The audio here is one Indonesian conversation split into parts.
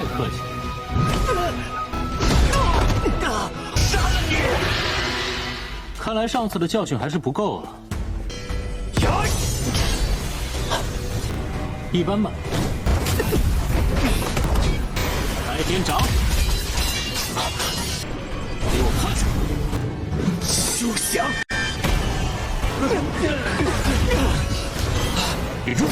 客气。看来上次的教训还是不够啊。一般般。开天掌，给我趴下！休想！顶住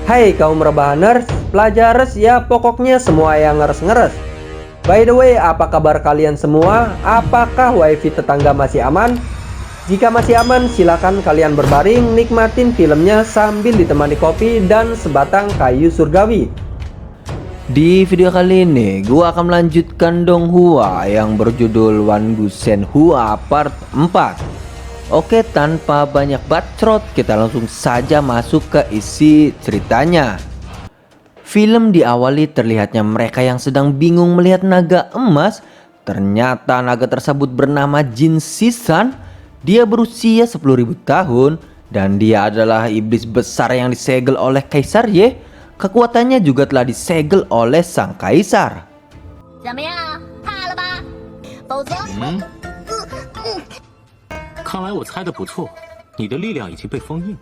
！Hai kaum rebahaners, pelajares ya pokoknya semua yang ngeres-ngeres. By the way, apa kabar kalian semua? Apakah wifi tetangga masih aman? Jika masih aman, silakan kalian berbaring nikmatin filmnya sambil ditemani kopi dan sebatang kayu surgawi. Di video kali ini, gua akan melanjutkan Donghua yang berjudul Wangusen Hua Part 4. Oke, tanpa banyak bacot, kita langsung saja masuk ke isi ceritanya. Film diawali terlihatnya mereka yang sedang bingung melihat naga emas. Ternyata naga tersebut bernama Jin Sisan. Dia berusia 10.000 tahun dan dia adalah iblis besar yang disegel oleh Kaisar Ye. Kekuatannya juga telah disegel oleh sang kaisar. Hmm? 看来我猜的不错，你的力量已经被封印。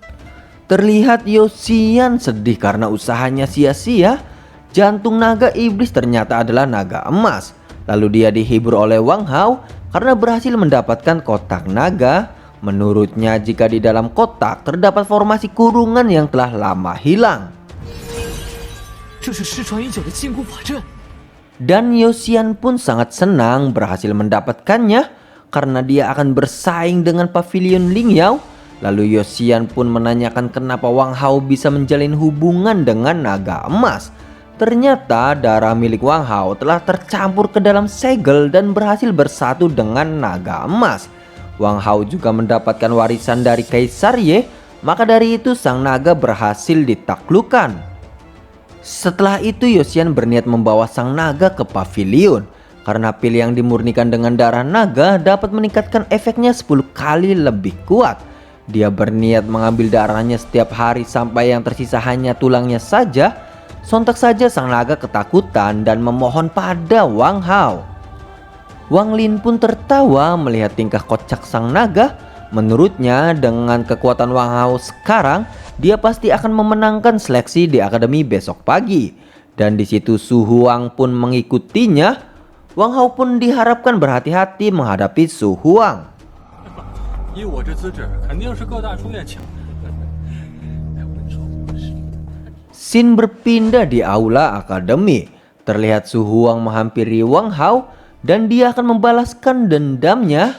Terlihat Yosian sedih karena usahanya sia-sia. Jantung naga iblis ternyata adalah naga emas. Lalu dia dihibur oleh Wang Hao karena berhasil mendapatkan kotak naga. Menurutnya jika di dalam kotak terdapat formasi kurungan yang telah lama hilang. Dan Yosian pun sangat senang berhasil mendapatkannya karena dia akan bersaing dengan pavilion Lingyao. Lalu Yosian pun menanyakan kenapa Wang Hao bisa menjalin hubungan dengan naga emas. Ternyata darah milik Wang Hao telah tercampur ke dalam segel dan berhasil bersatu dengan naga emas. Wang Hao juga mendapatkan warisan dari Kaisar Ye, maka dari itu sang naga berhasil ditaklukkan. Setelah itu Yosian berniat membawa sang naga ke pavilion. Karena pil yang dimurnikan dengan darah naga dapat meningkatkan efeknya 10 kali lebih kuat. Dia berniat mengambil darahnya setiap hari sampai yang tersisa hanya tulangnya saja. Sontak saja sang naga ketakutan dan memohon pada Wang Hao. Wang Lin pun tertawa melihat tingkah kocak sang naga. Menurutnya dengan kekuatan Wang Hao sekarang, dia pasti akan memenangkan seleksi di akademi besok pagi. Dan di situ Su Huang pun mengikutinya. Wang Hao pun diharapkan berhati-hati menghadapi Su Huang. Scene berpindah di aula akademi. Terlihat Su Huang menghampiri Wang Hao dan dia akan membalaskan dendamnya.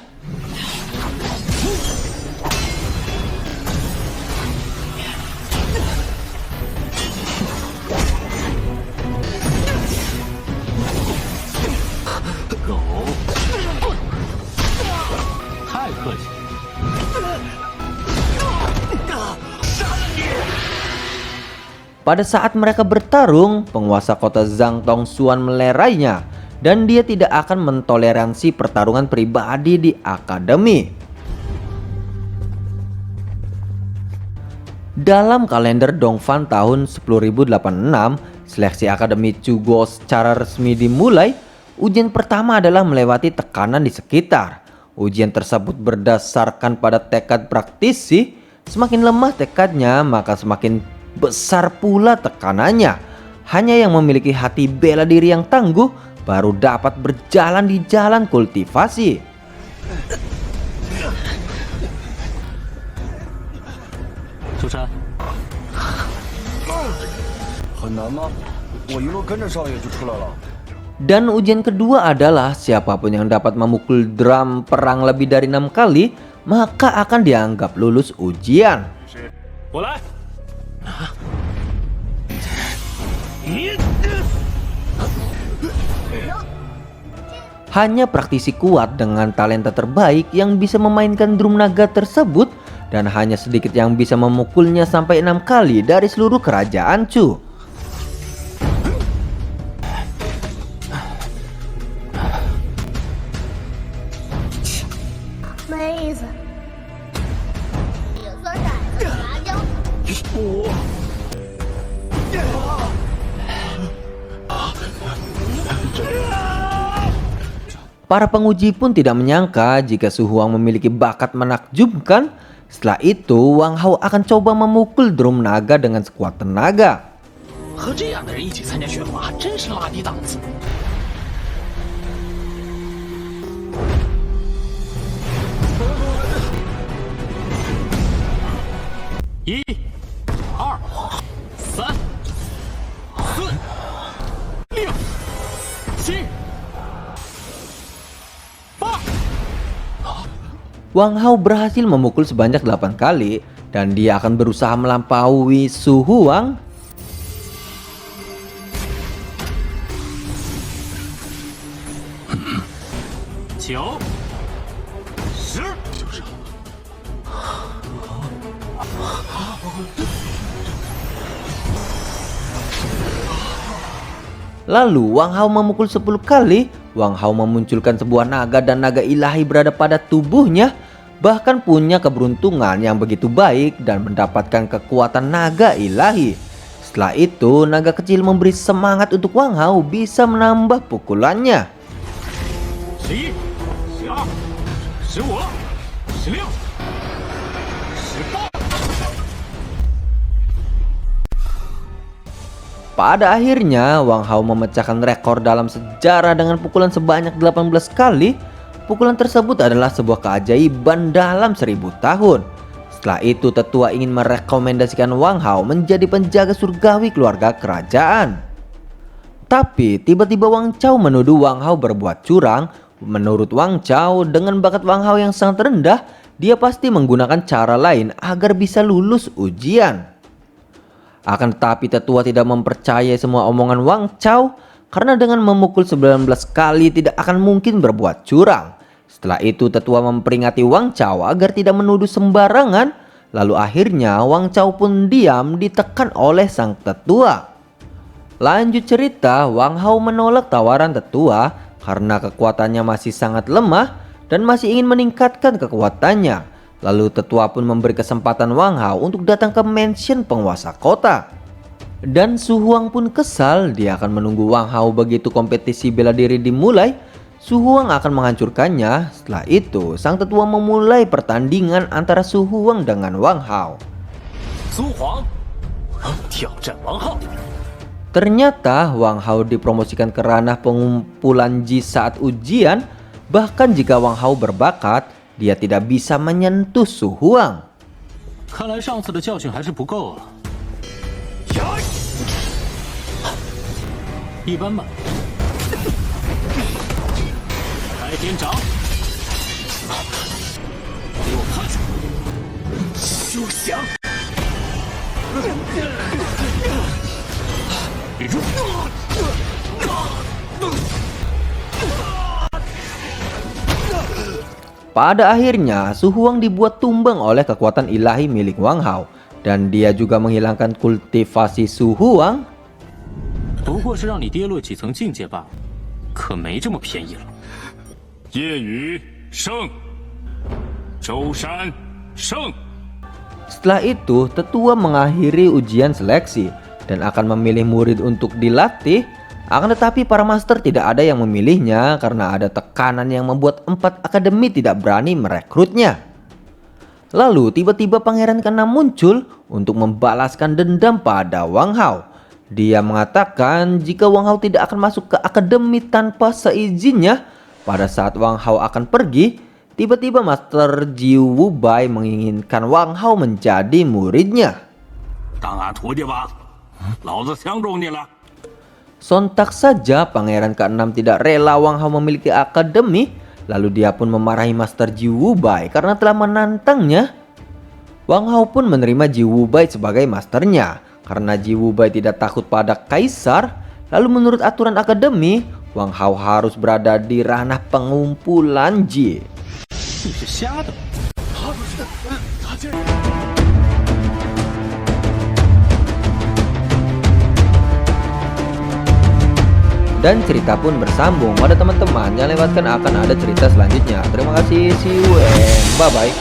Pada saat mereka bertarung, penguasa kota Zhang Tongxuan melerainya dan dia tidak akan mentoleransi pertarungan pribadi di akademi. Dalam kalender Dongfan tahun 10.086, seleksi akademi Chuguo secara resmi dimulai. Ujian pertama adalah melewati tekanan di sekitar. Ujian tersebut berdasarkan pada tekad praktisi. Semakin lemah tekadnya, maka semakin besar pula tekanannya. Hanya yang memiliki hati bela diri yang tangguh baru dapat berjalan di jalan kultivasi. Susah. Dan ujian kedua adalah siapapun yang dapat memukul drum perang lebih dari 6 kali, maka akan dianggap lulus ujian. Hanya praktisi kuat dengan talenta terbaik yang bisa memainkan drum naga tersebut, dan hanya sedikit yang bisa memukulnya sampai 6 kali dari seluruh kerajaan Chu. Para penguji pun tidak menyangka jika Su Huang memiliki bakat menakjubkan. Setelah itu, Wang Hao akan coba memukul drum naga dengan sekuat tenaga. 和这样的人一起参加选拔，真是拉低档次。1、2、3、4、6、7、8。 Wang Hao berhasil memukul sebanyak 8 kali dan dia akan berusaha melampaui Su Huang. 9、10。 Lalu Wang Hao memukul 10 kali. Wang Hao memunculkan sebuah naga dan naga ilahi berada pada tubuhnya. Bahkan punya keberuntungan yang begitu baik dan mendapatkan kekuatan naga ilahi. Setelah itu naga kecil memberi semangat untuk Wang Hao bisa menambah pukulannya. 11、12、15、16、18。 Pada akhirnya Wang Hao memecahkan rekor dalam sejarah dengan pukulan sebanyak 18 kali. Pukulan tersebut adalah sebuah keajaiban dalam 1000 tahun. Setelah itu tetua ingin merekomendasikan Wang Hao menjadi penjaga surgawi keluarga kerajaan. Tapi tiba-tiba Wang Chao menuduh Wang Hao berbuat curang. Menurut Wang Chao, dengan bakat Wang Hao yang sangat rendah, dia pasti menggunakan cara lain agar bisa lulus ujian. Akan tetapi tetua tidak mempercayai semua omongan Wang Chao karena dengan memukul 19 kali tidak akan mungkin berbuat curang. Setelah itu tetua memperingati Wang Chao agar tidak menuduh sembarangan. Lalu akhirnya Wang Chao pun diam ditekan oleh sang tetua. Lanjut cerita, Wang Hao menolak tawaran tetua karena kekuatannya masih sangat lemah dan masih ingin meningkatkan kekuatannya. Lalu tetua pun memberi kesempatan Wang Hao untuk datang ke mansion penguasa kota. Dan Su Huang pun kesal, dia akan menunggu Wang Hao begitu kompetisi bela diri dimulai. Su Huang akan menghancurkannya. Setelah itu, sang tetua memulai pertandingan antara Su Huang dengan Wang Hao. Su Huang 挑战王浩。 Ternyata Wang Hao dipromosikan ke ranah pengumpulan ji saat ujian. Bahkan jika Wang Hao berbakat, dia tidak bisa menyentuh Su Huang. 看来上次的教训还是不够啊。一般吧。开天掌，给我看！休想！ Pada akhirnya, Su Huang dibuat tumbang oleh kekuatan ilahi milik Wang Hao. Dan dia juga menghilangkan kultivasi Su Huang. 不过是让你跌落几层境界罢了，可没这么便宜了。夜雨胜，舟山胜。 Setelah itu, tetua mengakhiri ujian seleksi dan akan memilih murid untuk dilatih. Akan tetapi para master tidak ada yang memilihnya karena ada tekanan yang membuat 4 akademi tidak berani merekrutnya. Lalu tiba-tiba Pangeran ke-6 muncul untuk membalaskan dendam pada Wang Hao. Dia mengatakan jika Wang Hao tidak akan masuk ke akademi tanpa seizinnya. Pada saat Wang Hao akan pergi, tiba-tiba Master Ji Wubai menginginkan Wang Hao menjadi muridnya. 当俺徒弟吧，老子相中你了。 Sontak saja Pangeran ke-6 tidak rela Wang Hao memiliki akademi. Lalu dia pun memarahi Master Ji Wubai karena telah menantangnya. Wang Hao pun menerima Ji Wubai sebagai masternya karena Ji Wubai tidak takut pada kaisar. Lalu menurut aturan akademi, Wang Hao harus berada di ranah pengumpulan Ji. 你是瞎的。 Dan cerita pun bersambung pada teman-teman yang lewatkan akan ada cerita selanjutnya. Terima kasih, see you and bye bye.